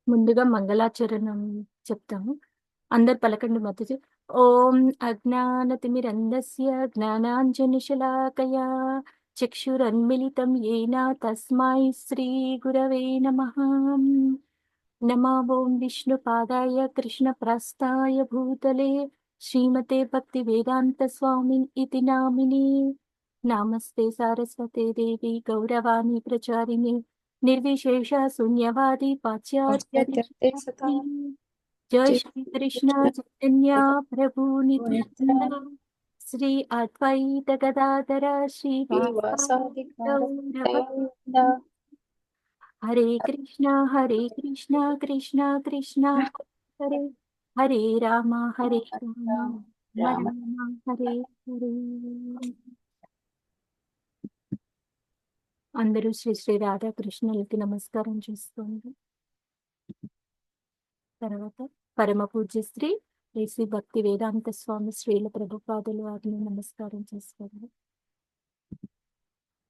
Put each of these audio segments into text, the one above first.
ముందుగా మంగళాచరణం చెప్తాము. అందరు పలకండి మద్దతు. ఓం అజ్ఞానతిమిరంధస్య జ్ఞానాంజనశలాకయా చక్షురన్మిళితం येन తస్మై శ్రీ గురవే నమః. నమో ఓం విష్ణుపాదాయ కృష్ణప్రస్థాయ భూతలే శ్రీమతే భక్తి వేదాంత స్వామి ఇతి నామిని. నమస్తే సారస్వతే దేవి గౌరవాణి ప్రచారిణి నిర్విశేష శూన్యవాది పాశ్చాత్య దేశాత్రి. जय जय श्री कृष्ण कृष्ण चैतन्य प्रभु नित्यानंद नित्यानंद श्री अद्वैत गदाधर श्रीवासादि श्रीवासादि गौर गौरभक्तवृंद। भक्त। हरे कृष्णा कृष्णा कृष्णा हरे हरे राम राम राम राम राम हरे हरे. అందరూ శ్రీ శ్రీ రాధాకృష్ణులకి నమస్కారం చేసుకోండి. తర్వాత పరమ పూజ్య శ్రీ శ్రీ భక్తి వేదాంత స్వామి శ్రీల ప్రభుపాదులు వారిని నమస్కారం చేసుకోండి.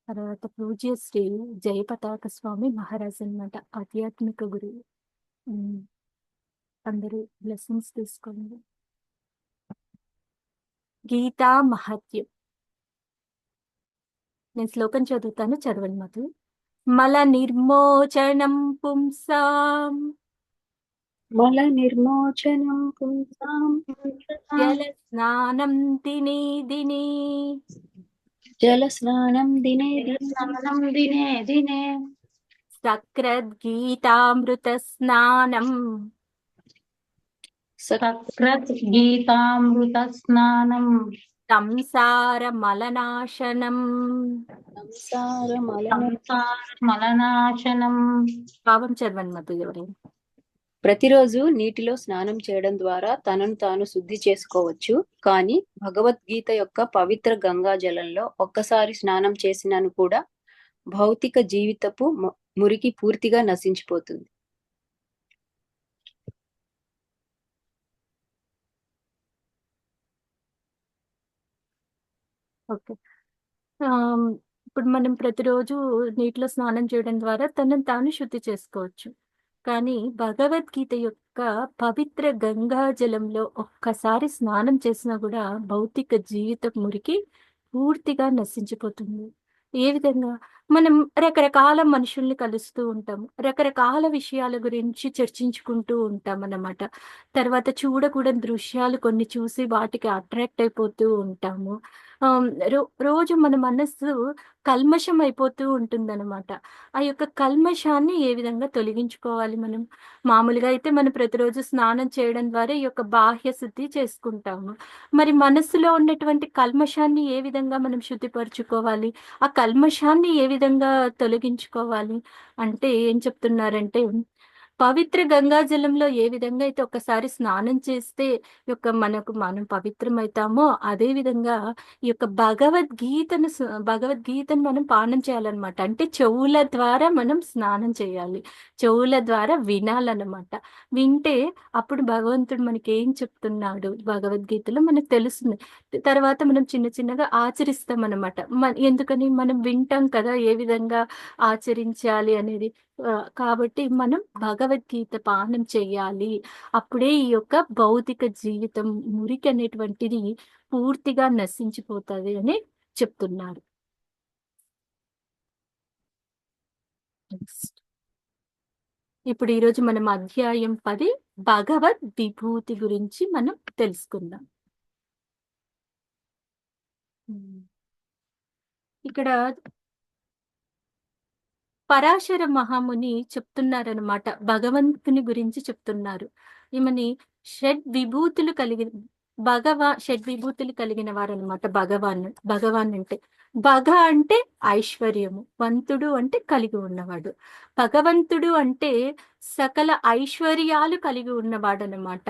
తర్వాత పూజ్య శ్రీ జయపతాక స్వామి మహారాజ్ అన్నమాట, ఆధ్యాత్మిక గురువు. అందరూ బ్లెస్సింగ్స్ తీసుకోండి. గీతా మహత్యం. నేను శ్లోకం చదువుతాను, చదవండి మాకు. మల నిర్మోచనం పుంసాం మల నిర్మోచనం పుంసాం జల స్నానం దినే దినే జల స్నానం దినే స్నానం దినే దినే సక్రద్గీతామృత స్నానం సకృత్ గీతామృత స్నానం సంసార మలనాశనం. సంసార సంసార మలనాశనం. భావం చదవండి మధు ఎవరైనా. ప్రతిరోజు నీటిలో స్నానం చేయడం ద్వారా తనను తాను శుద్ధి చేసుకోవచ్చు. కానీ భగవద్గీత యొక్క పవిత్ర గంగా జలంలో ఒక్కసారి స్నానం చేసినను కూడా భౌతిక జీవితపు మురికి పూర్తిగా నశించిపోతుంది. ఓకే. ఇప్పుడు మనం ప్రతిరోజు నీటిలో స్నానం చేయడం ద్వారా తనను తాను శుద్ధి చేసుకోవచ్చు. కానీ భగవద్గీత యొక్క పవిత్ర గంగా జలంలో ఒక్కసారి స్నానం చేసినా కూడా భౌతిక జీవితం మురికి పూర్తిగా నశించిపోతుంది. ఏ విధంగా? మనం రకరకాల మనుషుల్ని కలుస్తూ ఉంటాము, రకరకాల విషయాల గురించి చర్చించుకుంటూ ఉంటాం అన్నమాట. తర్వాత చూడకూడని దృశ్యాలు కొన్ని చూసి వాటికి అట్రాక్ట్ అయిపోతూ ఉంటాము. రోజు మన మనస్సు కల్మషం అయిపోతూ ఉంటుందన్నమాట. ఆ యొక్క కల్మషాన్ని ఏ విధంగా తొలగించుకోవాలి మనం? మామూలుగా అయితే మనం ప్రతిరోజు స్నానం చేయడం ద్వారా ఈ యొక్క బాహ్య శుద్ధి చేసుకుంటాము. మరి మనస్సులో ఉన్నటువంటి కల్మషాన్ని ఏ విధంగా మనం శుద్ధిపరచుకోవాలి? ఆ కల్మషాన్ని ఏ విధంగా తొలగించుకోవాలి అంటే ఏం చెప్తున్నారంటే, పవిత్ర గంగాజలంలో ఏ విధంగా అయితే ఒకసారి స్నానం చేస్తే మనం పవిత్రమవుతామో, అదే విధంగా ఈ యొక్క భగవద్గీతను మనం పానం చేయాలన్నమాట. అంటే చెవుల ద్వారా మనం స్నానం చేయాలి, చెవుల ద్వారా వినాలన్నమాట. వింటే అప్పుడు భగవంతుడు మనకి ఏం చెప్తున్నాడు భగవద్గీతలో మనకు తెలుస్తుంది. తర్వాత మనం చిన్న చిన్నగా ఆచరిస్తాం అన్నమాట. ఎందుకని? మనం వింటాం కదా ఏ విధంగా ఆచరించాలి అనేది. కాబట్టి మనం భగవద్గీత పానం చెయ్యాలి. అప్పుడే ఈ యొక్క భౌతిక జీవితం మురికి అనేటువంటిది పూర్తిగా నశించిపోతుంది అని చెప్తున్నారు. ఇప్పుడు ఈరోజు మనం అధ్యాయం 10 భగవద్ విభూతి గురించి మనం తెలుసుకుందాం. ఇక్కడ పరాశర మహాముని చెప్తున్నారనమాట, భగవంతుని గురించి చెప్తున్నారు. ఈమెని షడ్విభూతులు కలిగిన వారు అనమాట. భగవాన్ అంటే భగ అంటే ఐశ్వర్యము, వంతుడు అంటే కలిగి ఉన్నవాడు. భగవంతుడు అంటే సకల ఐశ్వర్యాలు కలిగి ఉన్నవాడు అనమాట.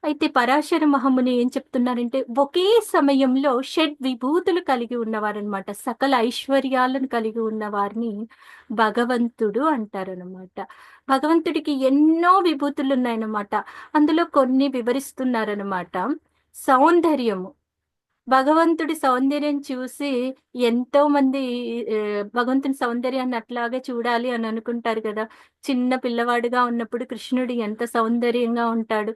అయితే పరాశర మహాముని ఏం చెప్తున్నారంటే, ఒకే సమయంలో షడ్విభూతులు కలిగి ఉన్నవారనమాట. సకల ఐశ్వర్యాలను కలిగి ఉన్న వారిని భగవంతుడు అంటారనమాట. భగవంతుడికి ఎన్నో విభూతులు ఉన్నాయన్నమాట. అందులో కొన్ని వివరిస్తున్నారనమాట. సౌందర్యము, భగవంతుడి సౌందర్యం చూసి ఎంతో మంది భగవంతుని సౌందర్యాన్ని అట్లాగే చూడాలి అని అనుకుంటారు కదా. చిన్న పిల్లవాడిగా ఉన్నప్పుడు కృష్ణుడు ఎంత సౌందర్యంగా ఉంటాడు.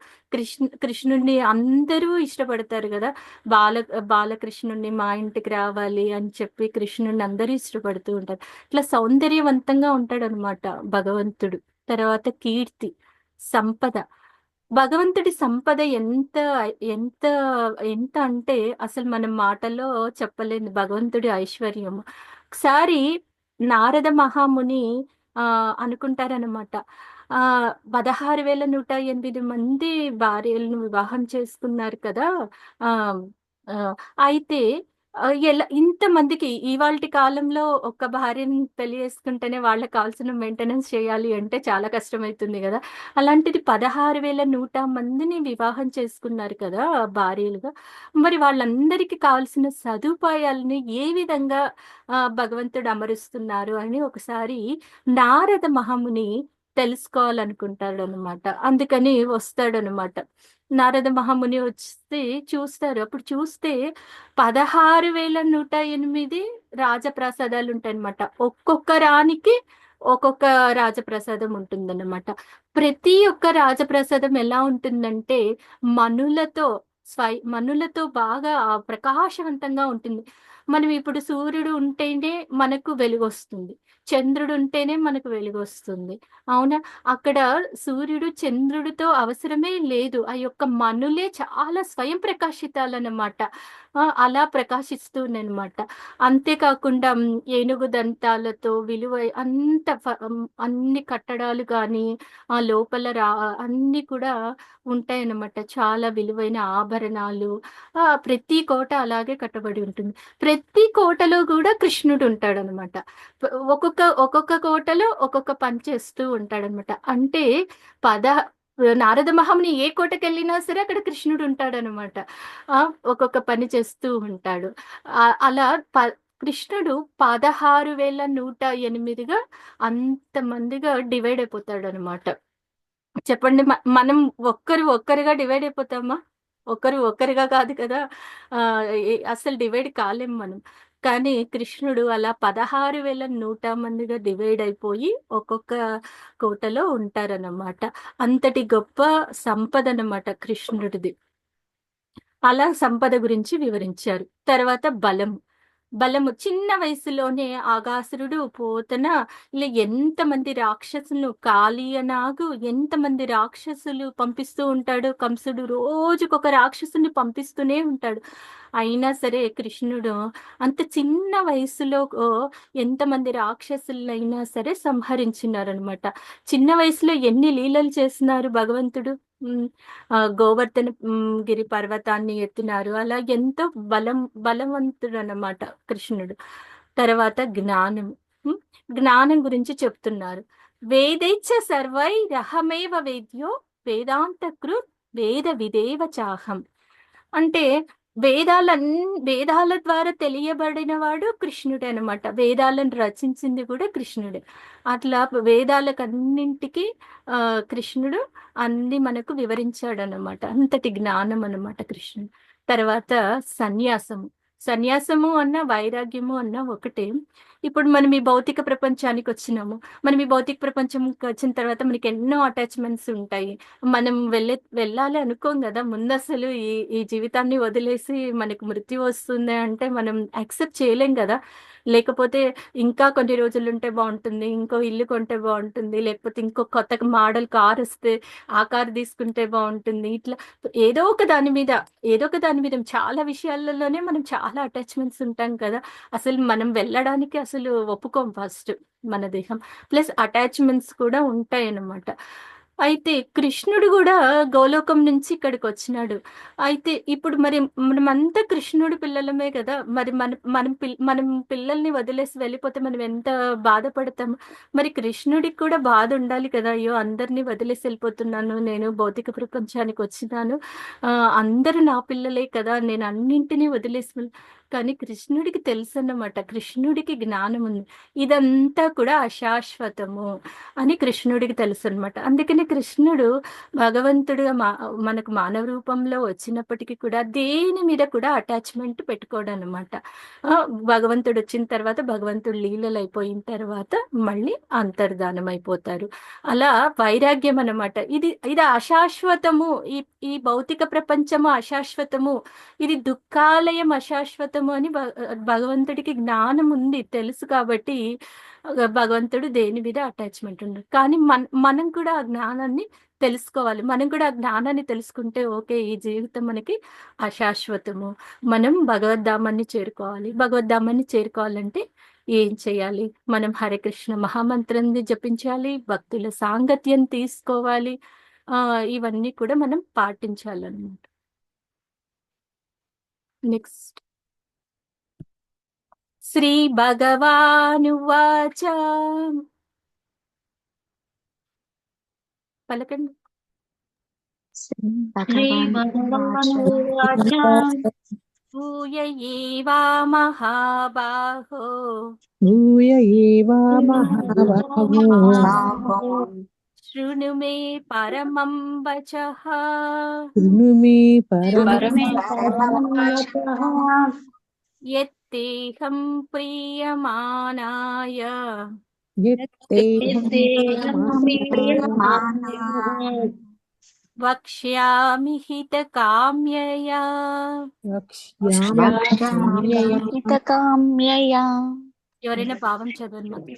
కృష్ణుడిని అందరూ ఇష్టపడతారు కదా. బాల బాలకృష్ణుడిని మా ఇంటికి రావాలి అని చెప్పి కృష్ణుడిని అందరూ ఇష్టపడుతూ ఉంటారు. ఇట్లా సౌందర్యవంతంగా ఉంటాడు అనమాట భగవంతుడు. తర్వాత కీర్తి, సంపద. భగవంతుడి సంపద ఎంత ఎంత ఎంత అంటే అసలు మనం మాటల్లో చెప్పలేని భగవంతుడి ఐశ్వర్యము. ఒకసారి నారద మహాముని అనుకుంటారనమాట. 16,108 మంది భార్యలను వివాహం చేసుకున్నారు కదా. ఆ ఆ, అయితే ఎలా ఇంతమందికి ఇవాల్టి కాలంలో ఒక భార్యని పెళ్లి చేసుకుంటేనే వాళ్ళకి కావాల్సిన మెయింటెనెన్స్ చేయాలి అంటే చాలా కష్టమవుతుంది కదా. అలాంటిది 16,100 మందిని వివాహం చేసుకున్నారు కదా భార్యలుగా. మరి వాళ్ళందరికీ కావాల్సిన సదుపాయాలని ఏ విధంగా భగవంతుడు అమరుస్తున్నారు అని ఒకసారి నారద మహాముని తెలుసుకోవాలనుకుంటాడు అనమాట. అందుకని వస్తాడనమాట. నారద మహాముని వచ్చి చూస్తారు. అప్పుడు చూస్తే 16,108 రాజప్రాసాదాలు ఉంటాయన్నమాట. ఒక్కొక్క రానికి ఒక్కొక్క రాజప్రసాదం ఉంటుందన్నమాట. ప్రతి ఒక్క రాజప్రసాదం ఎలా ఉంటుందంటే మనులతో మనులతో బాగా ప్రకాశవంతంగా ఉంటుంది. మనం ఇప్పుడు సూర్యుడు ఉంటేనే మనకు వెలుగొస్తుంది. చంద్రుడు ఉంటేనే మనకు వెలుగొస్తుంది. అవునా? అక్కడ సూర్యుడు చంద్రుడితో అవసరమే లేదు. ఆ యొక్క మనులే చాలా స్వయం ప్రకాశితాలన్నమాట. అలా ప్రకాశిస్తున్నాయన్నమాట. అంతేకాకుండా ఏనుగు దంతాలతో అన్ని కట్టడాలు గాని, ఆ లోపల అన్నీ కూడా ఉంటాయన్నమాట. చాలా విలువైన ఆభరణాలు. ప్రతి కోట అలాగే కట్టబడి ఉంటుంది. ప్రతి కోటలో కూడా కృష్ణుడు ఉంటాడనమాట. ఒక్కొక్క కోటలో ఒక్కొక్క పని చేస్తూ ఉంటాడనమాట. అంటే పద నారద మహాముని ఏ కోటకెళ్ళినా సరే అక్కడ కృష్ణుడు ఉంటాడనమాట. ఒక్కొక్క పని చేస్తూ ఉంటాడు. అలా కృష్ణుడు 16,108గా అంతమందిగా డివైడ్ అయిపోతాడనమాట. చెప్పండి. మనం ఒక్కరుగా డివైడ్ అయిపోతామా? ఒక్కరుగా కాదు కదా. అసలు డివైడ్ కాలేం మనం. కానీ కృష్ణుడు అలా 16,100 మందిగా డివైడ్ అయిపోయి ఒక్కొక్క కోటలో ఉంటారన్నమాట. అంతటి గొప్ప సంపద అన్నమాట కృష్ణుడిది. అలా సంపద గురించి వివరించారు. తర్వాత బలము చిన్న వయసులోనే ఆగాసురుడు, పోతన ఇలా ఎంతమంది రాక్షసులు, కాళీయనాగు ఎంతమంది రాక్షసులు పంపిస్తూ ఉంటాడు. కంసుడు రోజుకొక రాక్షసుని పంపిస్తూనే ఉంటాడు. అయినా సరే కృష్ణుడు అంత చిన్న వయసులో ఎంతమంది రాక్షసులైనా సరే సంహరించినారనమాట. చిన్న వయసులో ఎన్ని లీలలు చేస్తున్నారు భగవంతుడు. గోవర్ధన గిరి పర్వతాన్ని ఎత్తినారు. అలా ఎంతో బలవంతుడు అన్నమాట కృష్ణుడు. తర్వాత జ్ఞానం. జ్ఞానం గురించి చెప్తున్నారు. వేదైచ్చ సర్వై రహమేవ వేద్యో వేదాంత కృత్ వేద విదేవ చాహం. అంటే వేదాల ద్వారా తెలియబడిన వాడు కృష్ణుడే అనమాట. వేదాలను రచించింది కూడా కృష్ణుడే. అట్లా వేదాలకన్నింటికి కృష్ణుడు అన్ని మనకు వివరించాడు అనమాట. అంతటి జ్ఞానం అనమాట కృష్ణుడు. తర్వాత సన్యాసము అన్న వైరాగ్యము అన్న ఒకటే. ఇప్పుడు మనం ఈ భౌతిక ప్రపంచానికి వచ్చినాము. మనం ఈ భౌతిక ప్రపంచంకి వచ్చిన తర్వాత మనకి ఎన్నో అటాచ్మెంట్స్ ఉంటాయి. మనం వెళ్ళాలి అనుకోం కదా. ముందు అసలు ఈ జీవితాన్ని వదిలేసి మనకు మృత్యు వస్తుంది అంటే మనం యాక్సెప్ట్ చేయలేం కదా. లేకపోతే ఇంకా కొన్ని రోజులు ఉంటే బాగుంటుంది, ఇంకో ఇల్లు కొంటే బాగుంటుంది, లేకపోతే ఇంకో కొత్త మోడల్ కార్ వస్తే ఆ కార్ తీసుకుంటే బాగుంటుంది. ఇట్లా ఏదో ఒక దాని మీద చాలా విషయాలలోనే మనం చాలా అటాచ్మెంట్స్ ఉంటాం కదా. అసలు మనం వెళ్ళడానికి అసలు ఒప్పుకోం ఫస్ట్. మన దేహం ప్లస్ అటాచ్మెంట్స్ కూడా ఉంటాయి అన్నమాట. అయితే కృష్ణుడు కూడా గోలోకం నుంచి ఇక్కడికి వచ్చినాడు. అయితే ఇప్పుడు మరి మనమంతా కృష్ణుడి పిల్లలమే కదా. మరి మనం పిల్లల్ని వదిలేసి వెళ్ళిపోతే మనం ఎంత బాధపడతాము. మరి కృష్ణుడికి కూడా బాధ ఉండాలి కదా. అయ్యో, అందరినీ వదిలేసి వెళ్ళిపోతున్నాను, నేను భౌతిక ప్రపంచానికి వచ్చినాను, అందరూ నా పిల్లలే కదా, నేను అన్నింటినీ వదిలేసి కానీ కృష్ణుడికి తెలుసు అన్నమాట. కృష్ణుడికి జ్ఞానం ఉంది. ఇదంతా కూడా అశాశ్వతము అని కృష్ణుడికి తెలుసు అనమాట. అందుకని కృష్ణుడు భగవంతుడుగా మనకు మానవ రూపంలో వచ్చినప్పటికీ కూడా దేని మీద కూడా అటాచ్మెంట్ పెట్టుకోడు అనమాట. భగవంతుడు వచ్చిన తర్వాత భగవంతుడు లీలలు అయిపోయిన తర్వాత మళ్ళీ అంతర్ధానం అయిపోతారు. అలా వైరాగ్యం అన్నమాట. ఇది ఇది అశాశ్వతము. ఈ ఈ భౌతిక ప్రపంచము అశాశ్వతము, ఇది దుఃఖాలయం అశాశ్వతము అని భగవంతుడికి జ్ఞానం ఉంది, తెలుసు. కాబట్టి భగవంతుడు దేని మీద అటాచ్మెంట్ ఉండదు. కానీ మనం కూడా ఆ జ్ఞానాన్ని తెలుసుకోవాలి. మనం కూడా ఆ జ్ఞానాన్ని తెలుసుకుంటే ఓకే, ఈ జీవితం మనకి అశాశ్వతము, మనం భగవద్ధామాన్ని చేరుకోవాలి. భగవద్ధామాన్ని చేరుకోవాలంటే ఏం చేయాలి? మనం హరే కృష్ణ మహామంత్రాన్ని జపించాలి, భక్తుల సాంగత్యం తీసుకోవాలి. ఇవన్నీ కూడా మనం పాటించాలన్నమాట. నెక్స్ట్ శ్రీ భగవానువాచ. పలకండి. శ్రీ భగవానువాచ భూయ ఏవా మహాబాహో భూయ ఏవా మహాబాహో శృణు మే పరమం వచః శృణు మే పరమే పరమం పరమవచః యత్తేహం ప్రీయమానాయ యత్తేహం యత్తేహం ప్రీయమానాయ వక్ష్యామి హితకామ్యయా. వక్ష్యామి హితకామ్యయా. ఎవరైనా భావం చదవండి.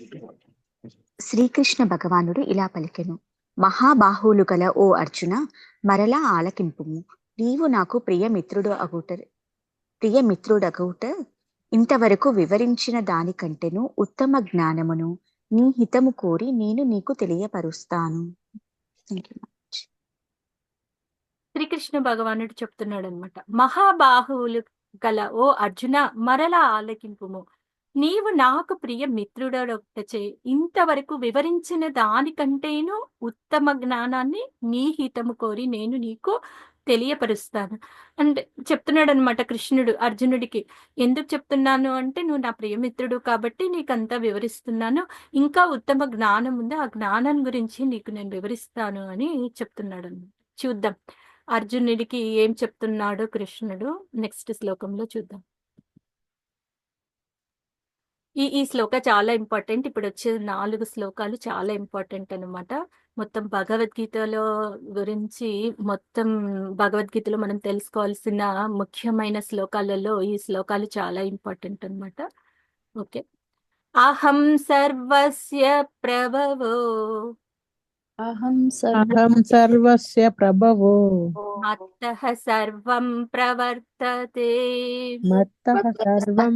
శ్రీకృష్ణ భగవానుడు ఇలా పలికెను: మహాబాహువులు గల ఓ అర్జున, మరలా ఆలకింపుము. నీవు నాకు ప్రియమిత్రుడగౌట ఇంతవరకు వివరించిన దానికంటేను ఉత్తమ జ్ఞానమును నీ హితము కోరి నేను నీకు తెలియపరుస్తాను. శ్రీకృష్ణ భగవానుడు చెప్తున్నాడు అనమాట. మహాబాహువులు గల ఓ అర్జున, మరలా ఆలకింపుము. నీవు నాకు ప్రియ మిత్రుడొక్కచే ఇంతవరకు వివరించిన దానికంటేను ఉత్తమ జ్ఞానాన్ని నీ హితము కోరి నేను నీకు తెలియపరుస్తాను అంటే చెప్తున్నాడు అనమాట కృష్ణుడు అర్జునుడికి. ఎందుకు చెప్తున్నాను అంటే, నువ్వు నా ప్రియమిత్రుడు కాబట్టి నీకంతా వివరిస్తున్నాను. ఇంకా ఉత్తమ జ్ఞానం ఉంది, ఆ జ్ఞానం గురించి నీకు నేను వివరిస్తాను అని చెప్తున్నాడు అనమాట. చూద్దాం అర్జునుడికి ఏం చెప్తున్నాడో కృష్ణుడు నెక్స్ట్ శ్లోకంలో చూద్దాం. ఈ శ్లోక చాలా ఇంపార్టెంట్. ఇప్పుడు వచ్చే 4 శ్లోకాలు చాలా ఇంపార్టెంట్ అనమాట. మొత్తం భగవద్గీతలో గురించి, మొత్తం భగవద్గీతలో మనం తెలుసుకోవాల్సిన ముఖ్యమైన శ్లోకాలలో ఈ శ్లోకాలు చాలా ఇంపార్టెంట్ అనమాట. ఓకే. అహం సర్వస్య ప్రభవో అహం సర్వస్య ప్రభవో మత్తః సర్వం ప్రవర్తతే మత్తః సర్వం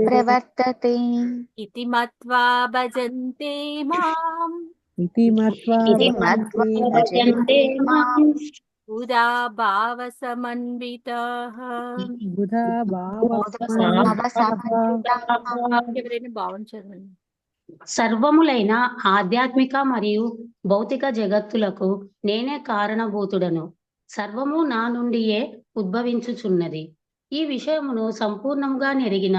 ప్రవర్తతే ఇతి మత్వా భజంతే మాం ఇతి మత్వా భజంతే మాం బుధా భావ సమన్వితాః. బుధా ఎవరైనా భావం చదవండి. సర్వములైన ఆధ్యాత్మిక మరియు భౌతిక జగత్తులకు నేనే కారణభూతుడను. సర్వము నా నుండియే ఉద్భవించుచున్నది. ఈ విషయమును సంపూర్ణంగా నెరిగిన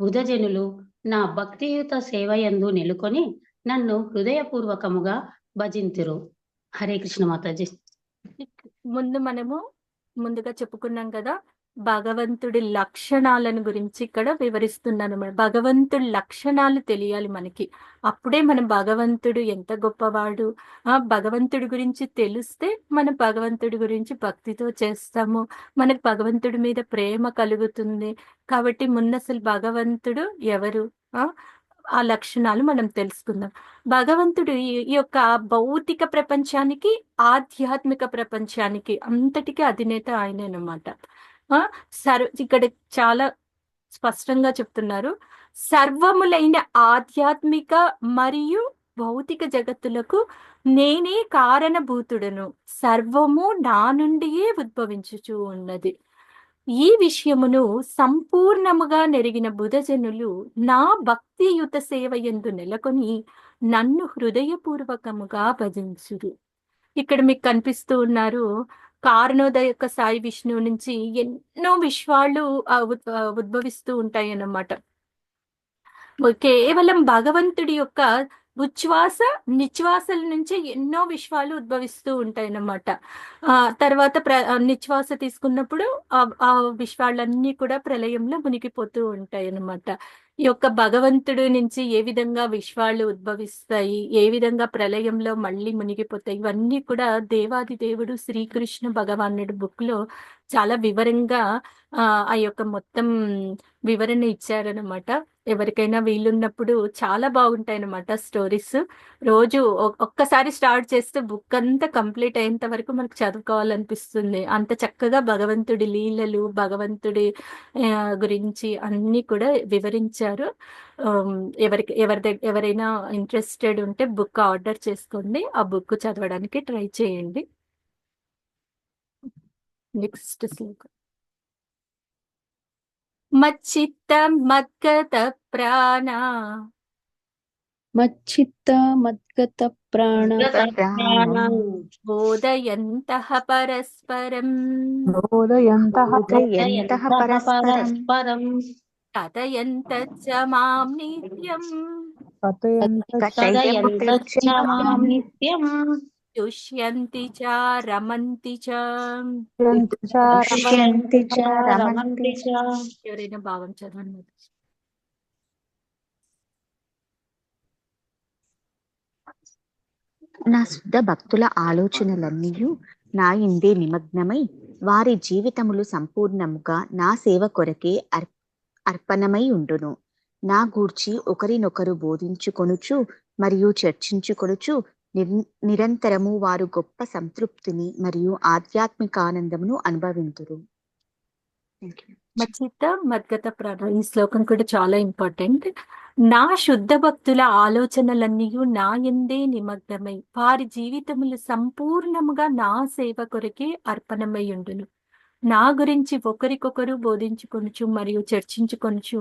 బుధజనులు నా భక్తియుత సేవయందు నెలకొని నన్ను హృదయపూర్వకముగా భజింతురు. హరే కృష్ణ మాతాజీ. ముందుగా చెప్పుకున్నాం కదా, భగవంతుడి లక్షణాలను గురించి ఇక్కడ వివరిస్తున్నాను. భగవంతుడి లక్షణాలు తెలియాలి మనకి. అప్పుడే మనం భగవంతుడు ఎంత గొప్పవాడు, భగవంతుడి గురించి తెలిస్తే మనం భగవంతుడి గురించి భక్తితో చేస్తాము, మనకు భగవంతుడి మీద ప్రేమ కలుగుతుంది. కాబట్టి ముందు అసలు భగవంతుడు ఎవరు, ఆ లక్షణాలు మనం తెలుసుకుందాం. భగవంతుడు ఈ యొక్క భౌతిక ప్రపంచానికి, ఆధ్యాత్మిక ప్రపంచానికి అంతటికీ అధినేత ఆయనేనమాట. ఇక్కడ చాలా స్పష్టంగా చెప్తున్నారు, సర్వములైన ఆధ్యాత్మిక మరియు భౌతిక జగత్తులకు నేనే కారణభూతుడను. సర్వము నా నుండియే ఉద్భవించుచూ ఉన్నది. ఈ విషయమును సంపూర్ణముగా నెరిగిన బుధజనులు నా భక్తియుత సేవ యందు నెలకొని నన్ను హృదయపూర్వకముగా భజించురు. ఇక్కడ మీకు కనిపిస్తూ ఉన్నారు కారణోదయ యొక్క సాయి విష్ణువు నుంచి ఎన్నో విశ్వాలు ఉద్భవిస్తూ ఉంటాయి అన్నమాట. కేవలం భగవంతుడి యొక్క ఉచ్ఛ్వాస నిశ్వాసల నుంచి ఎన్నో విశ్వాలు ఉద్భవిస్తూ ఉంటాయి అన్నమాట. తర్వాత నిశ్వాస తీసుకున్నప్పుడు ఆ విశ్వాలన్నీ కూడా ప్రళయంలో మునిగిపోతూ ఉంటాయి అన్నమాట. ఈ యొక్క భగవంతుడి నుంచి ఏ విధంగా విశ్వాలు ఉద్భవిస్తాయి, ఏ విధంగా ప్రళయంలో మళ్ళీ మునిగిపోతాయి, ఇవన్నీ కూడా దేవాది దేవుడు శ్రీకృష్ణ భగవానుడి బుక్ లో చాలా వివరంగా ఆ యొక్క మొత్తం వివరణ ఇచ్చారనమాట. ఎవరికైనా వీలున్నప్పుడు చాలా బాగుంటాయి అన్నమాట స్టోరీస్. రోజు ఒక్కసారి స్టార్ట్ చేస్తే బుక్ అంతా కంప్లీట్ అయ్యేంత వరకు మనకు చదువుకోవాలనిపిస్తుంది. అంత చక్కగా భగవంతుడి లీలలు, భగవంతుడి గురించి అన్ని కూడా వివరించారు. ఎవరైనా ఇంట్రెస్టెడ్ ఉంటే బుక్ ఆర్డర్ చేసుకోండి, ఆ బుక్ చదవడానికి ట్రై చేయండి. నెక్స్ట్ శ్లోకం. మచ్చిత్త మద్గత ప్రాణ మచ్చిత్త మద్గత ప్రాణ బోధయంతః పరస్పరం బోధయంతః పరస్పరం కథయంతచ్చ మాం నిత్యం కథయంతచ్చ మాం నిత్యం తుష్యంతి చ రమంతి చ. తుష్యంతి చ రమంతి చ. ఎవరైనా భావం చదవండి. నా శుద్ధ భక్తుల ఆలోచనలన్నీయు నా ఇందే నిమగ్నమై వారి జీవితములు సంపూర్ణముగా నా సేవ కొరకే అర్పణమై ఉండును. నా గూర్చి ఒకరినొకరు బోధించుకొనుచు మరియు చర్చించుకొనుచు నిరంతరము వారు గొప్ప సంతృప్తిని మరియు ఆధ్యాత్మిక ఆనందమును అనుభవింతురు. మచ్చిత్త మద్గత ప్రాణ, ఈ శ్లోకం కూడా చాలా ఇంపార్టెంట్. నా శుద్ధ భక్తుల ఆలోచనలన్నీ నా యందే నిమగ్నమై వారి జీవితములు సంపూర్ణముగా నా సేవ కొరకే అర్పణమై ఉండును. నా గురించి ఒకరికొకరు బోధించుకొనుచు మరియు చర్చించుకొనుచు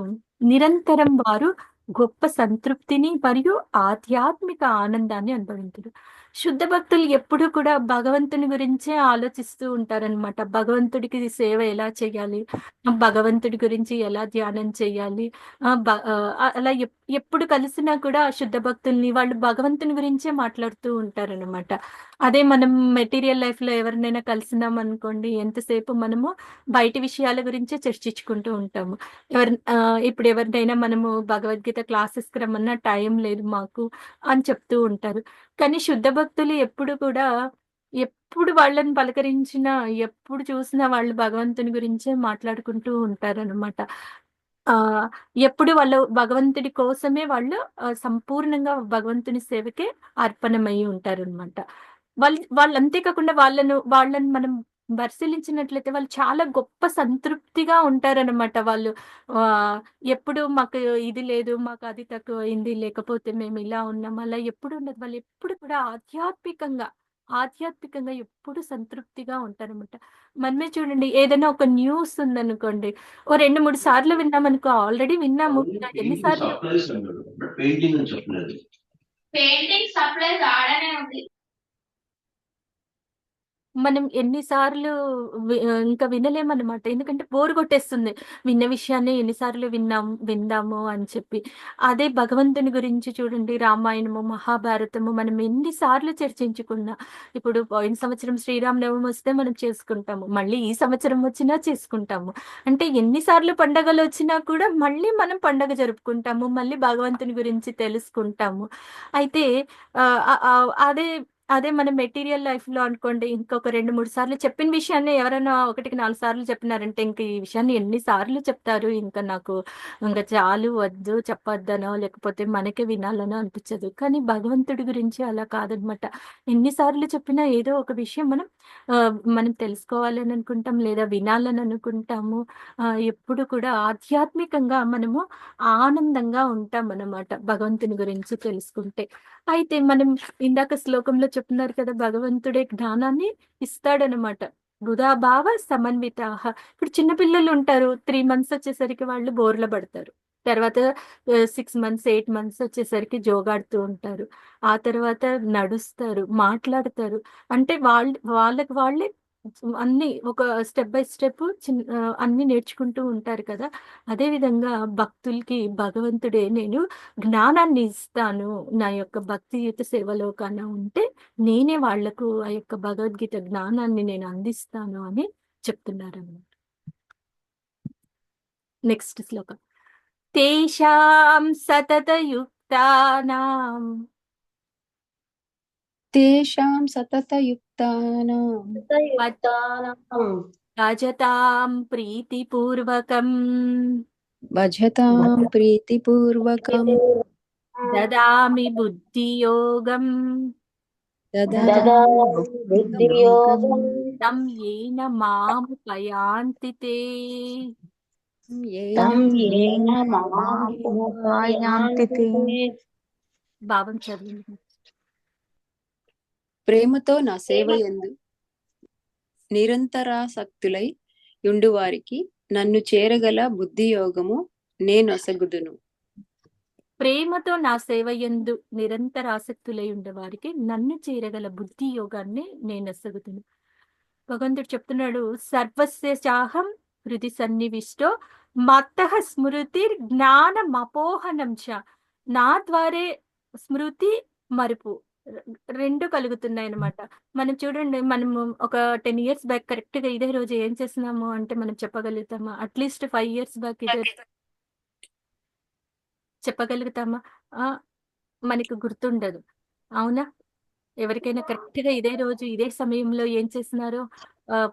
నిరంతరం వారు గొప్ప సంతృప్తిని మరియు ఆధ్యాత్మిక ఆనందాన్ని అనుభవించుడు. శుద్ధ భక్తులు ఎప్పుడు కూడా భగవంతుని గురించే ఆలోచిస్తూ ఉంటారనమాట. భగవంతుడికి సేవ ఎలా చేయాలి, భగవంతుడి గురించి ఎలా ధ్యానం చేయాలి, అలా ఎప్పుడు కలిసినా కూడా ఆ శుద్ధ భక్తుల్ని వాళ్ళు భగవంతుని గురించే మాట్లాడుతూ ఉంటారనమాట. అదే మనం మెటీరియల్ లైఫ్ లో ఎవరినైనా కలిసినాం అనుకోండి, ఎంతసేపు మనము బయటి విషయాల గురించే చర్చించుకుంటూ ఉంటాము. ఇప్పుడు ఎవరినైనా మనము భగవద్గీత క్లాసెస్కి రమ్మన్నా టైం లేదు మాకు అని చెప్తూ ఉంటారు. కానీ శుద్ధ భక్తులు ఎప్పుడు కూడా ఎప్పుడు వాళ్ళని పలకరించినా, ఎప్పుడు చూసినా వాళ్ళు భగవంతుని గురించే మాట్లాడుకుంటూ ఉంటారనమాట. ఎప్పుడు వాళ్ళు భగవంతుడి కోసమే వాళ్ళు సంపూర్ణంగా భగవంతుని సేవకే అర్పణమై ఉంటారనమాట. వాళ్ళు అంతేకాకుండా వాళ్ళని మనం పరిశీలించినట్లయితే వాళ్ళు చాలా గొప్ప సంతృప్తిగా ఉంటారనమాట. వాళ్ళు ఎప్పుడు మాకు ఇది లేదు, మాకు అది తక్కువైంది, లేకపోతే మేము ఇలా ఉన్నాం, అలా ఎప్పుడు ఉండదు. వాళ్ళు ఎప్పుడు కూడా ఆధ్యాత్మికంగా ఎప్పుడు సంతృప్తిగా ఉంటారనమాట. మనమే చూడండి, ఏదైనా ఒక న్యూస్ ఉందనుకోండి, ఓ 2-3 సార్లు విన్నామనుకో, ఆల్రెడీ విన్నాము, ఎన్నిసార్లు మనం ఎన్నిసార్లు ఇంకా వినలేమన్నమాట. ఎందుకంటే బోర్ కొట్టేస్తుంది. విన్న విషయాన్ని ఎన్నిసార్లు విందాము అని చెప్పి. అదే భగవంతుని గురించి చూడండి, రామాయణము, మహాభారతము మనం ఎన్నిసార్లు చర్చించుకున్నా, ఇప్పుడు పోయిన సంవత్సరం శ్రీరామనవమి వస్తే మనం చేసుకుంటాము, మళ్ళీ ఈ సంవత్సరం వచ్చినా చేసుకుంటాము. అంటే ఎన్నిసార్లు పండగలు వచ్చినా కూడా మళ్ళీ మనం పండగ జరుపుకుంటాము, మళ్ళీ భగవంతుని గురించి తెలుసుకుంటాము. అయితే అదే మన మెటీరియల్ లైఫ్ లో అనుకోండి, ఇంకొక 2-3 సార్లు చెప్పిన విషయాన్ని ఎవరైనా 1-4 సార్లు చెప్పినారంటే ఇంక ఈ విషయాన్ని ఎన్ని సార్లు చెప్తారు, ఇంకా నాకు ఇంకా చాలు, వద్దు, చెప్పొద్దనో లేకపోతే మనకే వినాలనో అనిపించదు. కానీ భగవంతుడి గురించి అలా కాదనమాట. ఎన్నిసార్లు చెప్పినా ఏదో ఒక విషయం మనం తెలుసుకోవాలని అనుకుంటాం, లేదా వినాలని అనుకుంటాము. ఎప్పుడు కూడా ఆధ్యాత్మికంగా మనము ఆనందంగా ఉంటాం అన్నమాట భగవంతుని గురించి తెలుసుకుంటే. అయితే మనం ఇందాక శ్లోకంలో చెప్తున్నారు కదా, భగవంతుడే జ్ఞానాన్ని ఇస్తాడనమాట. బుధాభావ సమన్వితాః. ఇప్పుడు చిన్నపిల్లలు ఉంటారు, 3 months వచ్చేసరికి వాళ్ళు బోర్ల పడతారు. తర్వాత 6 months 8 months వచ్చేసరికి జోగాడుతూ ఉంటారు. ఆ తర్వాత నడుస్తారు, మాట్లాడతారు. అంటే వాళ్ళకి వాళ్ళే అన్నీ ఒక స్టెప్ బై స్టెప్ అన్నీ నేర్చుకుంటూ ఉంటారు కదా! అదేవిధంగా భక్తులకి భగవంతుడే నేను జ్ఞానాన్ని ఇస్తాను. నా యొక్క భక్తియుత సేవలో కన్నా ఉంటే నేనే వాళ్లకు ఆ యొక్క భగవద్గీత జ్ఞానాన్ని నేను అందిస్తాను అని చెప్తున్నారన్నమాట. నెక్స్ట్ శ్లోకం. తేషాం సతతయుక్తానాం తేషాం సతతయుక్తానాం భజతాం ప్రీతిపూర్వకం భజతాం ప్రీతిపూర్వకం దదామి బుద్ధియోగం దదామి బుద్ధియోగం తం ఏన మాముపయాంతి తే. తం ఏన ఏన మాముపయాంతి తే. భావం చదివింది. ప్రేమతో నా సేవయందు నిరంతరాసక్తులై యుండువారికి నన్ను చేరగల బుద్ధియోగము నేనొసగుదును. ప్రేమతో నా సేవయందు నిరంతర ఆసక్తులై ఉండేవారికి నన్ను చేరగల బుద్ధి యోగాన్ని నేనొసగుదును. భగవంతుడు చెప్తున్నాడు, సర్వస్య చాహం హృది సన్నివిష్టో మత్తః స్మృతి జ్ఞానం అపోహనం చ. నా ద్వారే స్మృతి మరుపు రెండు కలుగుతున్నాయి అన్నమాట. మనం చూడండి, మనము ఒక 10 years బ్యాక్ కరెక్ట్ గా ఇదే రోజు ఏం చేస్తున్నాము అంటే మనం చెప్పగలుగుతామా? అట్లీస్ట్ 5 years బ్యాక్ ఇదే చెప్పగలుగుతామా? మనకు గుర్తుండదు, అవునా? ఎవరికైనా కరెక్ట్ గా ఇదే రోజు ఇదే సమయంలో ఏం చేస్తున్నారో,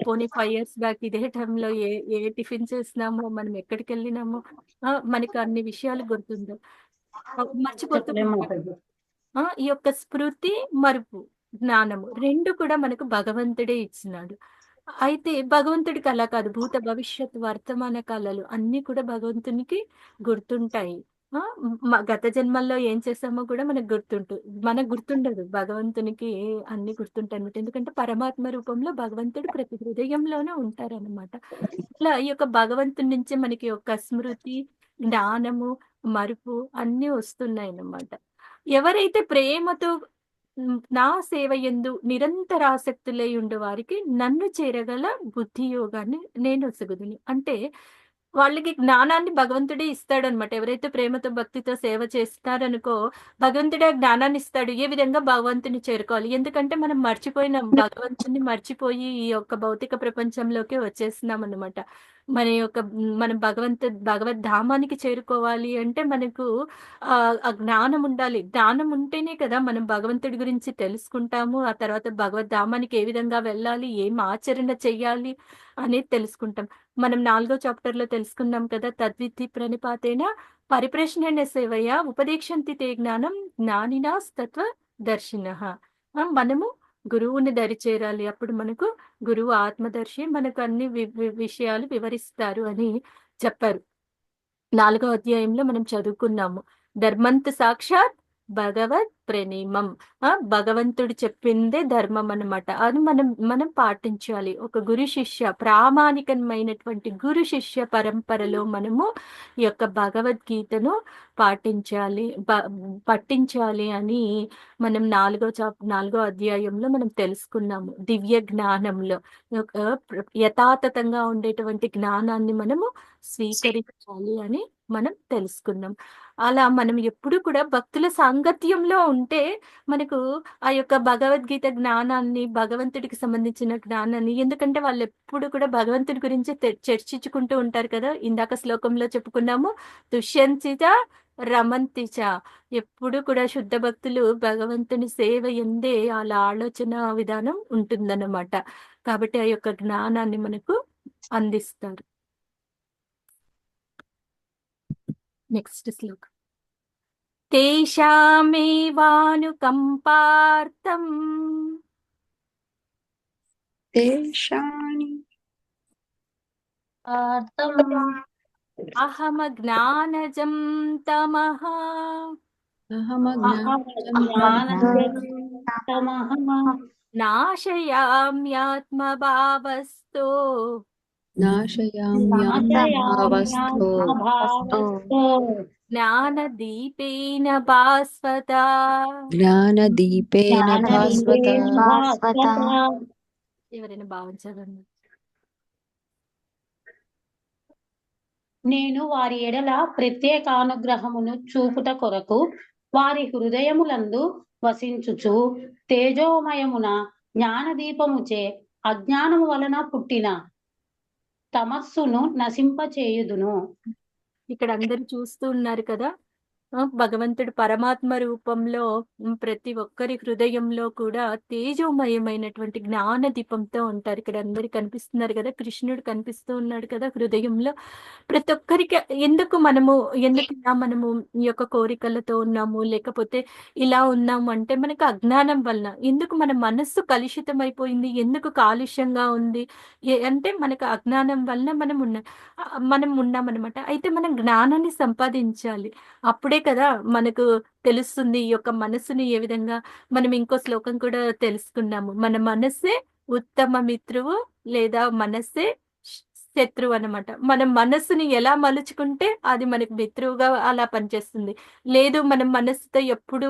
పోనీ 5 years బ్యాక్ ఇదే టైంలో ఏ ఏ టిఫిన్ చేసినామో, మనం ఎక్కడికి వెళ్ళినామో, మనకు అన్ని విషయాలు గుర్తుండవు, మర్చిపోతూ ఉంటాం. ఈ యొక్క స్మృతి మరుపు జ్ఞానము రెండు కూడా మనకు భగవంతుడే ఇచ్చినాడు. అయితే భగవంతుడికి అలా కాదు. భూత భవిష్యత్ వర్తమాన కాలాలు అన్ని కూడా భగవంతునికి గుర్తుంటాయి. గత జన్మల్లో ఏం చేసామో కూడా మనకు గుర్తుండదు. భగవంతునికి అన్ని గుర్తుంటాయి అన్నమాట. ఎందుకంటే పరమాత్మ రూపంలో భగవంతుడు ప్రతి హృదయంలోనే ఉంటారన్నమాట. ఇట్లా ఈ యొక్క భగవంతుడి నుంచి మనకి ఒక స్మృతి, జ్ఞానము, మరుపు అన్ని వస్తున్నాయి అన్నమాట. ఎవరైతే ప్రేమతో నా సేవ యందు నిరంతరాసక్తులై ఉండే వారికి నన్ను చేరగల బుద్ధి యోగాన్ని నేను ఒసగుదును. అంటే వాళ్ళకి జ్ఞానాన్ని భగవంతుడే ఇస్తాడనమాట. ఎవరైతే ప్రేమతో భక్తితో సేవ చేస్తారనుకో, భగవంతుడే జ్ఞానాన్ని ఇస్తాడు. ఏ విధంగా భగవంతుని చేరుకోవాలి. ఎందుకంటే మనం మర్చిపోయినాం, భగవంతుని మర్చిపోయి ఈ యొక్క భౌతిక ప్రపంచంలోకి వచ్చేస్తున్నాం అనమాట. మనం భగవద్ధామానికి చేరుకోవాలి అంటే మనకు ఆ జ్ఞానం ఉండాలి. జ్ఞానం ఉంటేనే కదా మనం భగవంతుడి గురించి తెలుసుకుంటాము. ఆ తర్వాత భగవద్ధామానికి ఏ విధంగా వెళ్ళాలి, ఏం ఆచరణ చెయ్యాలి అనేది తెలుసుకుంటాం. మనం 4వ చాప్టర్లో తెలుసుకున్నాం కదా, తద్విద్ధి ప్రణిపాతేన పరిప్రశ్నేన సేవయ ఉపదేక్షంతి తే జ్ఞానం జ్ఞానినాస్తత్వ దర్శినః. మనము గురువుని దరిచేరాలి. అప్పుడు మనకు గురువు ఆత్మదర్శి మనకు అన్ని విషయాలు వివరిస్తారు అని చెప్పారు. 4వ అధ్యాయంలో మనం చదువుకున్నాము. ధర్మంత్ సాక్షాత్ భగవత్ ప్రణీమం. భగవంతుడు చెప్పిందే ధర్మం అన్నమాట. అది మనం పాటించాలి. ఒక గురు శిష్య ప్రామాణికమైనటువంటి గురు శిష్య పరంపరలో మనము ఈ యొక్క భగవద్గీతను పట్టించాలి అని మనం 4వ అధ్యాయంలో మనం తెలుసుకున్నాము. దివ్య జ్ఞానంలో యథాతథంగా ఉండేటువంటి జ్ఞానాన్ని మనము స్వీకరించాలి అని మనం తెలుసుకున్నాం. అలా మనం ఎప్పుడు కూడా భక్తుల సాంగత్యంలో ఉంటే మనకు ఆ యొక్క భగవద్గీత జ్ఞానాన్ని, భగవంతుడికి సంబంధించిన జ్ఞానాన్ని, ఎందుకంటే వాళ్ళు ఎప్పుడు కూడా భగవంతుడి గురించి చర్చించుకుంటూ ఉంటారు కదా. ఇందాక శ్లోకంలో చెప్పుకున్నాము, తుష్యంతిచ రమంతిచ. ఎప్పుడు కూడా శుద్ధ భక్తులు భగవంతుని సేవ ఎందే వాళ్ళ ఆలోచన విధానం ఉంటుందన్నమాట. కాబట్టి ఆ యొక్క జ్ఞానాన్ని మనకు అందిస్తారు. నెక్స్ట్ శ్లోకం. తేషామేవానుకంపార్థం తేషాని అహమజ్ఞానజం తమః నాశయామ్యాత్మభావస్థో నాశయామ్యాత్మభావస్థో జ్ఞానదీపేన భాస్వతా. జ్ఞానదీపేన భాస్వతా. ఎవరైనా భావించగలరు. నేను వారి ఎడల ప్రత్యేకానుగ్రహమును చూపుట కొరకు వారి హృదయములందు వసించుచు తేజోమయమున జ్ఞానదీపముచే అజ్ఞానము వలన పుట్టిన తమస్సును నశింపచేయుదును. ఇక్కడ అందరూ చూస్తూ ఉన్నారు కదా, భగవంతుడు పరమాత్మ రూపంలో ప్రతి ఒక్కరి హృదయంలో కూడా తేజోమయమైనటువంటి జ్ఞాన దీపంతో ఉంటారు. ఇక్కడ అందరు కనిపిస్తున్నారు కదా, కృష్ణుడు కనిపిస్తూ ఉన్నాడు కదా హృదయంలో. ప్రతి ఒక్కరికి ఎందుకు ఇలా మనము ఈ యొక్క కోరికలతో ఉన్నాము, లేకపోతే ఇలా ఉన్నాము అంటే మనకు అజ్ఞానం వలన. ఎందుకు మన మనస్సు కలుషితం అయిపోయింది, ఎందుకు కాలుష్యంగా ఉంది అంటే మనకు అజ్ఞానం వలన మనం ఉన్నామన్నమాట. అయితే మనం జ్ఞానాన్ని సంపాదించాలి. అప్పుడే కదా మనకు తెలుస్తుంది ఈ యొక్క మనస్సుని ఏ విధంగా. మనం ఇంకో శ్లోకం కూడా తెలుసుకున్నాము, మన మనస్సే ఉత్తమ మిత్రువు లేదా మనస్సే శత్రువు అన్నమాట. మనం మనస్సుని ఎలా మలుచుకుంటే అది మనకు మిత్రువుగా అలా పనిచేస్తుంది. లేదు మనం మనస్సుతో ఎప్పుడు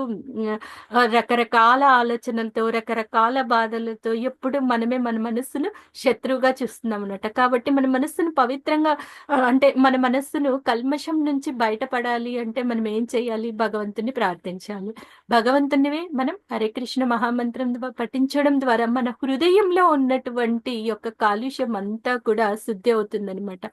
రకరకాల ఆలోచనలతో రకరకాల బాధలతో ఎప్పుడు మనమే మన మనస్సును శత్రువుగా చూస్తున్నాం అన్నమాట. కాబట్టి మన మనస్సును పవిత్రంగా అంటే మన మనస్సును కల్మషం నుంచి బయటపడాలి అంటే మనం ఏం చేయాలి? భగవంతుని ప్రార్థించాలి. భగవంతుని మనం హరే కృష్ణ మహామంత్రం పఠించడం ద్వారా మన హృదయంలో ఉన్నటువంటి ఈ యొక్క కాలుష్యం అంతా కూడా శుద్ధి అవుతుందన్నమాట.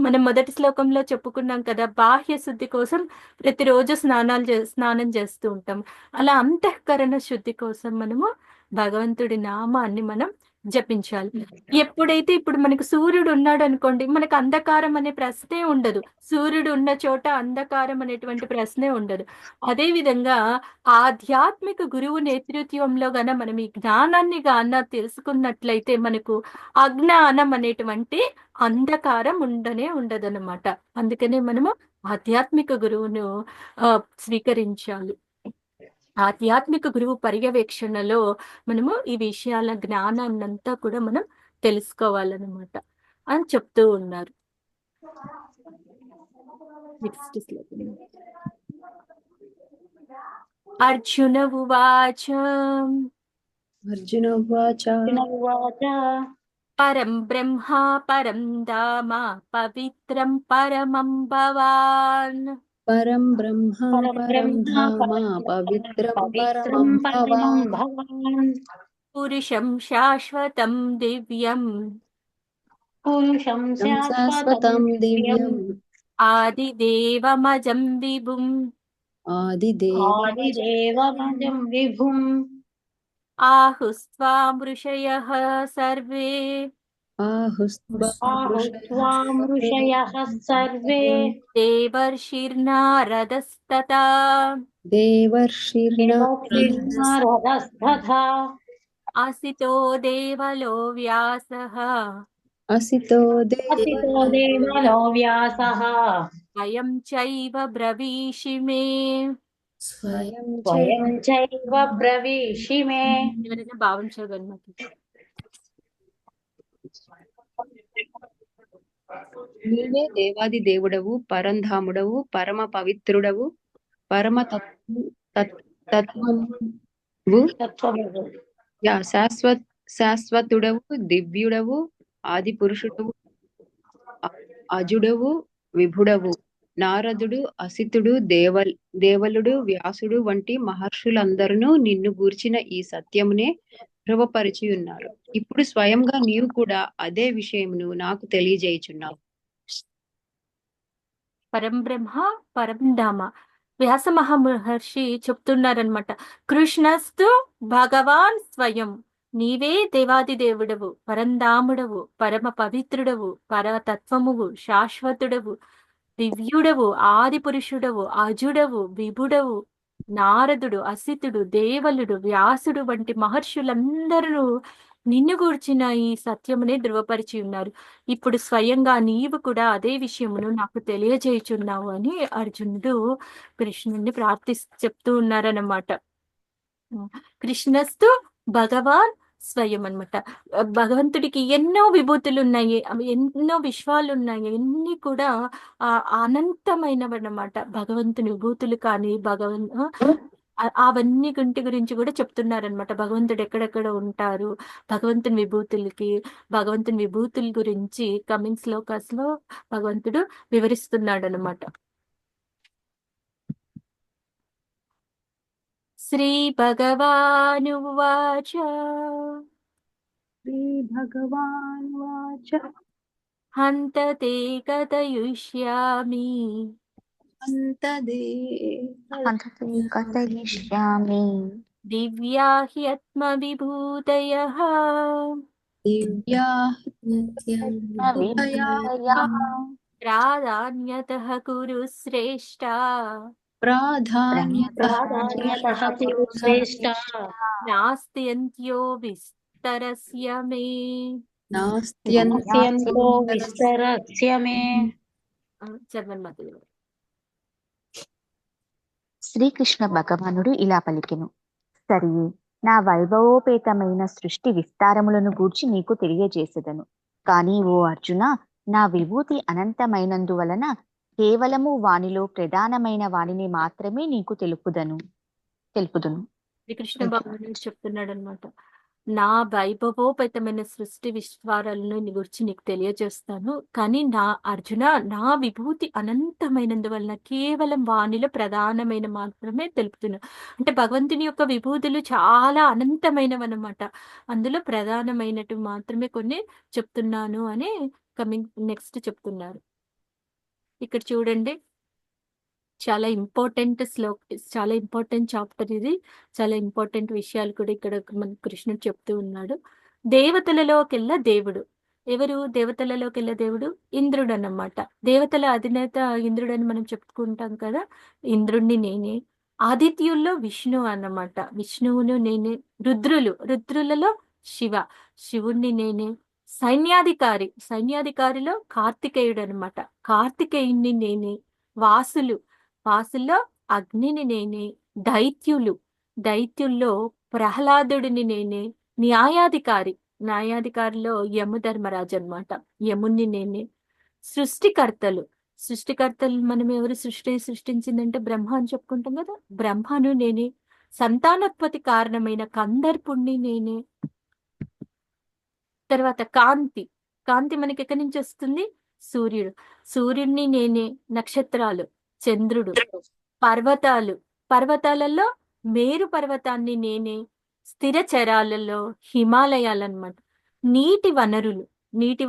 మనం మొదటి శ్లోకంలో చెప్పుకున్నాం కదా, బాహ్య శుద్ధి కోసం ప్రతిరోజు స్నానం చేస్తూ ఉంటాం. అలా అంతఃకరణ శుద్ధి కోసం మనము భగవంతుడి నామాన్ని మనం జపించాలి. ఎప్పుడైతే ఇప్పుడు మనకు సూర్యుడు ఉన్నాడు అనుకోండి, మనకు అంధకారం అనే ప్రశ్నే ఉండదు. సూర్యుడు ఉన్న చోట అంధకారం అనేటువంటి ప్రశ్నే ఉండదు. అదే విధంగా ఆధ్యాత్మిక గురువు నేతృత్వంలో మనం ఈ జ్ఞానాన్ని తెలుసుకున్నట్లయితే మనకు అజ్ఞానం అనేటువంటి అంధకారం ఉండదన్నమాట. అందుకనే మనము ఆధ్యాత్మిక గురువును స్వీకరించాలి. ఆధ్యాత్మిక గురువు పర్యవేక్షణలో మనము ఈ విషయాల జ్ఞానాన్నంతా కూడా మనం తెలుసుకోవాలన్నమాట అని చెప్తూ ఉన్నారు. నెక్స్ట్ శ్లోకం. అర్జున ఉవాచ అర్జున ఉవాచ పరం బ్రహ్మ పరం ధామ పవిత్రం పరమం భవాన్. పరం బ్రహ్మ పరం ధామ పవిత్రం పరమం భవాన్. పురుషం శాశ్వతం దివ్యం శాశ్వతం దివ్యం ఆదిదేవమజం విభుం. ఆదిదేవమజం విభుం ఆహుస్త్వాం ఋషయః సర్వే ఆహుస్త్వాం ఋషయః సర్వే దేవర్షిర్నారదస్తథా దేవర్షిర్నారదస్తథా అసితో దేవలో వ్యాసః అసితో దేవలో వ్యాసః స్వయం చైవ బ్రవీషి మే. స్వయం చైవ బ్రవీషి మే. ఎవరైనా భావించగలరు? నీవే దేవాది దేవుడవు, పరంధాముడవు, పరమ పవిత్రుడవు, పరమ తత్వము, శాశ్వతుడవు, దివ్యుడవు, ఆది పురుషుడవు, అజుడవు, విభుడవు. నారదుడు, అసితుడు, దేవలుడు, వ్యాసుడు వంటి మహర్షులందరూ నిన్ను గూర్చిన ఈ సత్యమునే ధృవపరిచి ఉన్నారు. ఇప్పుడు స్వయంగా నీవు కూడా అదే విషయమును నాకు తెలియజేయుచున్నావు. పరం బ్రహ్మ పరం ధామ. వ్యాస మహర్షి చెప్తున్నారనమాట. కృష్ణస్తు భగవాన్ స్వయం. నీవే దేవాది దేవుడవు, పరంధాముడవు, పరమ పవిత్రుడవు, పరతత్వమువు, శాశ్వతుడవు, దివ్యుడవు, ఆది పురుషుడవు, అజుడవు, విభుడవు. నారదుడు, అసితుడు, దేవలుడు, వ్యాసుడు వంటి మహర్షులందరూ నిన్ను గూర్చిన ఈ సత్యమునే ధృవపరిచి ఉన్నారు. ఇప్పుడు స్వయంగా నీవు కూడా అదే విషయమును నాకు తెలియజేయుచున్నావు అని అర్జునుడు కృష్ణుడిని చెప్తూ ఉన్నారన్నమాట. కృష్ణస్తు భగవాన్ స్వయం అన్నమాట. భగవంతుడికి ఎన్నో విభూతులు ఉన్నాయి, ఎన్నో విశ్వాలు ఉన్నాయి, అన్ని కూడా అనంతమైనవి అన్నమాట. భగవంతుని విభూతులు కానీ అవన్నీ గురించి కూడా చెప్తున్నారనమాట. భగవంతుడు ఎక్కడెక్కడ ఉంటారు, భగవంతుని విభూతుల గురించి కమింగ్ శ్లోకాస్ లో భగవంతుడు వివరిస్తున్నాడు అనమాట. శ్రీ భగవానువాచ श्रीभगवानुवाच హంత తే కథయిష్యామి అంతతే కథయిష్యామి దివ్యా హ్యత్మవిభూతయః విభూతయః ప్రాధాన్యతః కురు శ్రేష్ఠ ప్రాధాన్యతః కురు శ్రేష్ఠ నాస్తి అంత్యో విస్తరస్య మే. నాస్త్యంతో విస్తరస్య మే. చదవండి మాతయ్య. శ్రీకృష్ణ భగవానుడు ఇలా పలికెను, సరియే, నా వైభవోపేతమైన సృష్టి విస్తారములను గూర్చి నీకు తెలియజేసేదను. కానీ ఓ అర్జున, నా విభూతి అనంతమైనందువలన కేవలము వానిలో ప్రధానమైన వానిని మాత్రమే నీకు తెలుపుదును. శ్రీకృష్ణ భగవానుడు చెప్తున్నాడు అనమాట, నా వైభవోపేతమైన సృష్టి విశ్వారాలను గురించి నీకు తెలియజేస్తాను. కానీ అర్జున, నా విభూతి అనంతమైనందువలన కేవలం వానిలో ప్రధానమైన మాత్రమే తెలుపుతున్నా. అంటే భగవంతుని యొక్క విభూతులు చాలా అనంతమైనవన్నమాట. అందులో ప్రధానమైనటు మాత్రమే కొన్ని చెప్తున్నాను అని నెక్స్ట్ చెప్తున్నారు. ఇక్కడ చూడండి, చాలా ఇంపార్టెంట్ చాప్టర్ ఇది. చాలా ఇంపార్టెంట్ విషయాలు కూడా ఇక్కడ మన కృష్ణుడు చెప్తూ ఉన్నాడు. దేవతలలోకెల్లా దేవుడు ఎవరు? దేవతలలోకెల్లా దేవుడు ఇంద్రుడు అన్నమాట. దేవతల అధినేత ఇంద్రుడు అని మనం చెప్పుకుంటాం కదా. ఇంద్రుడిని నేనే. ఆదిత్యుల్లో విష్ణు అన్నమాట. విష్ణువును నేనే. రుద్రులలో శివుణ్ణి నేనే. సైన్యాధికారిలో కార్తికేయుడు అనమాట. కార్తికేయుణ్ణి నేనే. వాసుల్లో అగ్నిని నేనే. దైత్యుల్లో ప్రహ్లాదుడిని నేనే. న్యాయాధికారిలో యమధర్మరాజు అనమాట. యముణ్ణి నేనే. సృష్టికర్తలు మనం ఎవరు సృష్టించిందంటే బ్రహ్మ అని చెప్పుకుంటాం కదా. బ్రహ్మను నేనే. సంతానోత్పత్తి కారణమైన కందర్పుణ్ణి నేనే. తర్వాత కాంతి మనకి ఎక్కడి నుంచి వస్తుంది? సూర్యుడిని నేనే. నక్షత్రాలు, చంద్రుడు, పర్వతాలలో మేరు పర్వతాన్ని నేనే. స్థిర చరాలలో హిమాలయాలన్నమాట. నీటి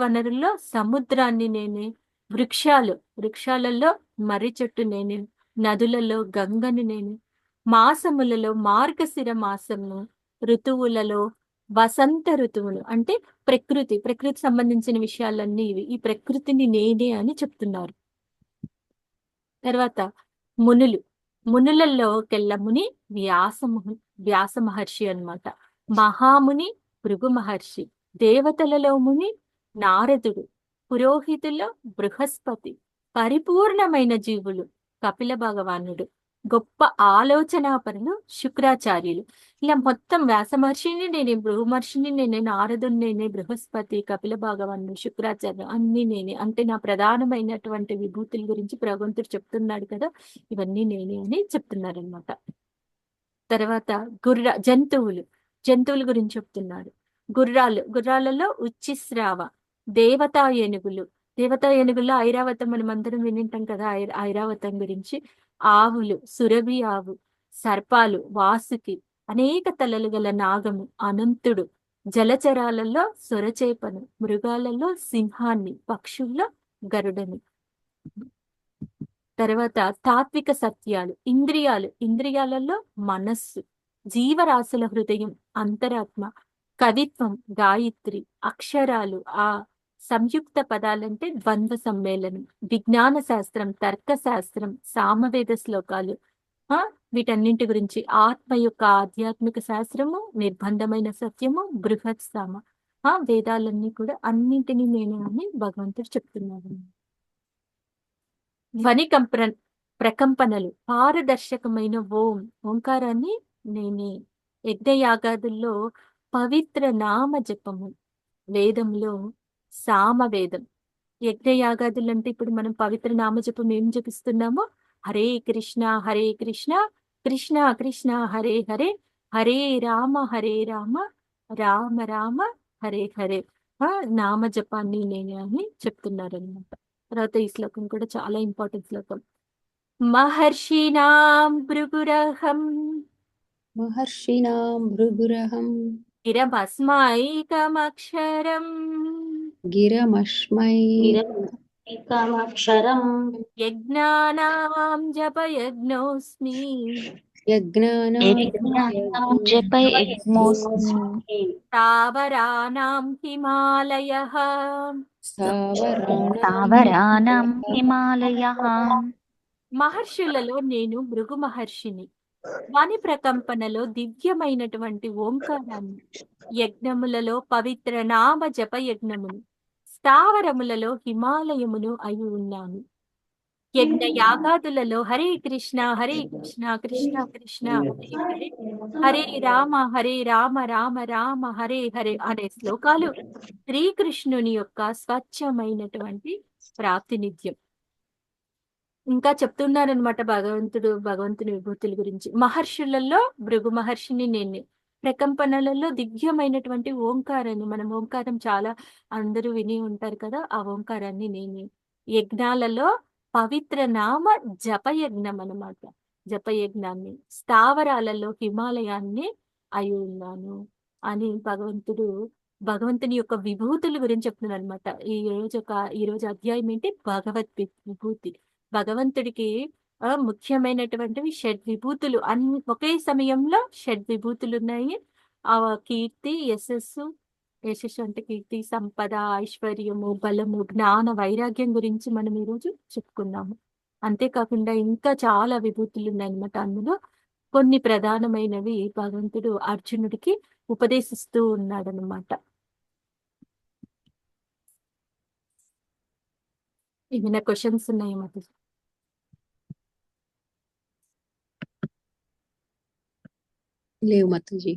వనరుల్లో సముద్రాన్ని నేనే. వృక్షాలలో మర్రి చెట్టు నేనే. నదులలో గంగను నేనే. మాసములలో మార్గశిర మాసము. ఋతువులలో వసంత ఋతువులు, అంటే ప్రకృతి సంబంధించిన విషయాలన్నీ ఇవి. ఈ ప్రకృతిని నేనే అని చెప్తున్నారు. తర్వాత మునులలోకెల్ల ముని వ్యాస మహర్షి అన్నమాట. మహాముని భృగు మహర్షి. దేవతలలో ముని నారదుడు. పురోహితుల్లో బృహస్పతి. పరిపూర్ణమైన జీవులు కపిల భగవానుడు. గొప్ప ఆలోచనాపరులు శుక్రాచార్యులు. ఇలా మొత్తం వ్యాస మహర్షిని నేనే, భృగు మహర్షిని నేనే, నారదుని నేనే, బృహస్పతి, కపిల భగవానుడు, శుక్రాచార్యులు అన్ని నేనే. అంటే నా ప్రధానమైనటువంటి విభూతుల గురించి భగవంతుడు చెప్తున్నాడు కదా, ఇవన్నీ నేనే అని చెప్తున్నారనమాట. తర్వాత జంతువుల గురించి చెప్తున్నాడు. గుర్రాలలో ఉచ్చిశ్రావ. దేవతా ఏనుగుల్లో ఐరావతం మనం అందరం వినింటాం కదా, ఐరావతం గురించి. ఆవులు, సురభి ఆవు. సర్పాలు, వాసుకి. అనేక తలలు గల నాగము, అనంతుడు. జలచరాలలో సొరచేపను. మృగాలలో సింహాన్ని. పక్షుల్లో గరుడని. తర్వాత తాత్విక సత్యాలు. ఇంద్రియాలలో మనస్సు. జీవరాశుల హృదయం, అంతరాత్మ. కవిత్వం, గాయత్రి. అక్షరాలు, సంయుక్త పదాలంటే ద్వంద్వ సమ్మేళనం. విజ్ఞాన శాస్త్రం, తర్కశాస్త్రం, సామవేద శ్లోకాలు. వీటన్నింటి గురించి. ఆత్మ యొక్క ఆధ్యాత్మిక శాస్త్రము, నిర్బంధమైన సత్యము, బృహత్ సామ. వేదాలన్నీ కూడా అన్నింటినీ నేను అని భగవంతుడు చెప్తున్నాడు. ధ్వని ప్రకంపనలు. పారదర్శకమైన ఓంకారాన్ని నేనే. యజ్ఞయాగాదుల్లో పవిత్ర నామ జపము. వేదంలో సామవేదం. యజ్ఞయాగాదులు అంటే ఇప్పుడు మనం పవిత్ర నామజపం ఏం జపిస్తున్నామో, హరే కృష్ణ కృష్ణ కృష్ణ హరే హరే హరే రామ రామ రామ హరే హరే నామ జపాన్ని నేనే అని చెప్తున్నారనమాట. తర్వాత ఈ శ్లోకం కూడా చాలా ఇంపార్టెంట్ శ్లోకం. మహర్షిణాం భృగురహం మహర్షిణాం భృగురహం గిరమస్మైకమక్షరం గిరమస్మై ఏకమక్షరం యజ్ఞానాం జపయజ్ఞోస్మి యజ్ఞానాం జపయజ్ఞోస్మి స్థావరాణాం హిమాలయః స్థావరాణం హిమాలయః. మహర్షులలో నేను భృగు మహర్షిని. వాని ప్రకంపనలో దివ్యమైనటువంటి ఓంకారాన్ని, యజ్ఞములలో పవిత్ర నామ జప యజ్ఞమును, స్థావరములలో హిమాలయమును అయి ఉన్నాను. యజ్ఞ యాగాదులలో హరే కృష్ణ కృష్ణ కృష్ణ హరే హరే హరే రామ రామ రామ హరే హరే అనే శ్లోకాలు శ్రీకృష్ణుని యొక్క స్వచ్ఛమైనటువంటి ప్రాతినిధ్యం. ఇంకా చెప్తున్నారనమాట భగవంతుని విభూతుల గురించి. మహర్షులలో భృగు మహర్షిని నేనే. ప్రకంపనలలో దివ్యమైనటువంటి ఓంకారాన్ని, మనం ఓంకారం చాలా అందరూ విని ఉంటారు కదా, ఆ ఓంకారాన్ని నేనే. యజ్ఞాలలో పవిత్ర నామ జపయజ్ఞం అన్నమాట, జపయజ్ఞాన్ని. స్థావరాలలో హిమాలయాన్ని అయి ఉన్నాను అని భగవంతుని యొక్క విభూతుల గురించి చెప్తున్నాను అనమాట. ఈ రోజు అధ్యాయం ఏంటి? భగవద్ విభూతి. భగవంతుడికి ముఖ్యమైనటువంటివి షడ్విభూతులు. ఒకే సమయంలో షడ్విభూతులు ఉన్నాయి. ఆ కీర్తి, యశస్సు అంటే కీర్తి, సంపద, ఐశ్వర్యము, బలము, జ్ఞాన, వైరాగ్యం గురించి మనం ఈరోజు చెప్పుకున్నాము. అంతేకాకుండా ఇంకా చాలా విభూతులు ఉన్నాయన్నమాట. అందులో కొన్ని ప్రధానమైనవి భగవంతుడు అర్జునుడికి ఉపదేశిస్తూ ఉన్నాడనమాట. ఏమైనా క్వశ్చన్స్ ఉన్నాయా మాతాజీ? లేవు మాతాజీ.